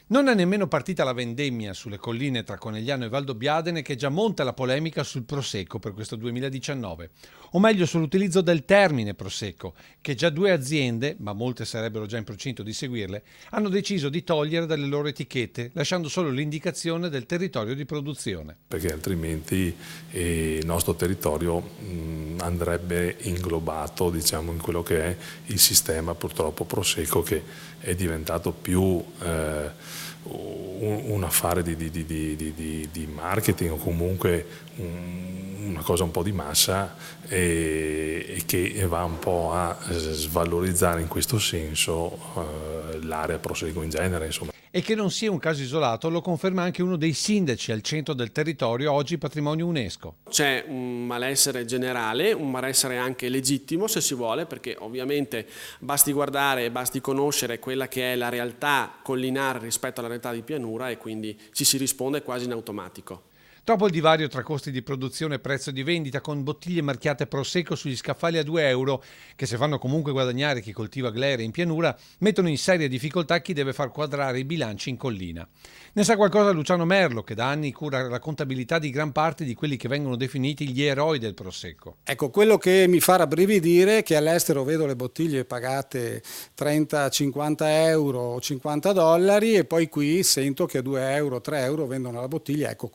Non è nemmeno partita la vendemmia sulle colline tra Conegliano e Valdobbiadene che già monta la polemica sul Prosecco per questo 2019, o meglio sull'utilizzo del termine Prosecco, che già due aziende, ma molte sarebbero già in procinto di seguirle, hanno deciso di togliere dalle loro etichette, lasciando solo l'indicazione del territorio di produzione. Perché altrimenti il nostro territorio andrebbe inglobato, diciamo, in quello che è il sistema purtroppo Prosecco, che è diventato più un affare di marketing, o comunque una cosa un po' di massa, e che va un po' a svalorizzare in questo senso l'area Prosecco in genere, insomma. E che non sia un caso isolato lo conferma anche uno dei sindaci al centro del territorio, oggi patrimonio UNESCO. C'è un malessere generale, un malessere anche legittimo se si vuole, perché ovviamente basti guardare e basti conoscere quella che è la realtà collinare rispetto alla realtà di pianura, e quindi ci si risponde quasi in automatico. Dopo il divario tra costi di produzione e prezzo di vendita, con bottiglie marchiate Prosecco sugli scaffali a 2 euro, che se fanno comunque guadagnare chi coltiva glere in pianura, mettono in seria difficoltà chi deve far quadrare i bilanci in collina. Ne sa qualcosa Luciano Merlo, che da anni cura la contabilità di gran parte di quelli che vengono definiti gli eroi del Prosecco. Ecco, quello che mi fa rabbrividire è che all'estero vedo le bottiglie pagate 30, 50 euro o 50 dollari, e poi qui sento che a 2 euro, 3 euro vendono la bottiglia. Ecco,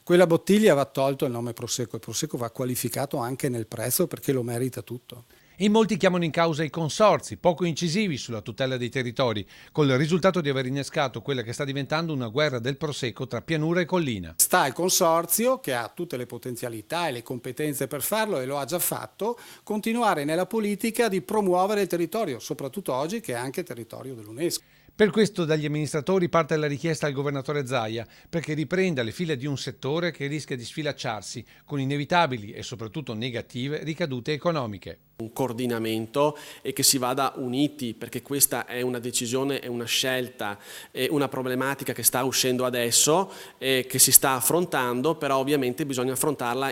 quella bottiglia va tolto il nome Prosecco. Il Prosecco va qualificato anche nel prezzo, perché lo merita tutto. In molti chiamano in causa i consorzi, poco incisivi sulla tutela dei territori, col risultato di aver innescato quella che sta diventando una guerra del Prosecco tra pianura e collina. Sta il consorzio, che ha tutte le potenzialità e le competenze per farlo, e lo ha già fatto, continuare nella politica di promuovere il territorio, soprattutto oggi che è anche territorio dell'UNESCO. Per questo dagli amministratori parte la richiesta al governatore Zaia perché riprenda le file di un settore che rischia di sfilacciarsi con inevitabili e soprattutto negative ricadute economiche. Un coordinamento e che si vada uniti, perché questa è una decisione, è una scelta, è una problematica che sta uscendo adesso e che si sta affrontando, però ovviamente bisogna affrontarla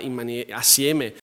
assieme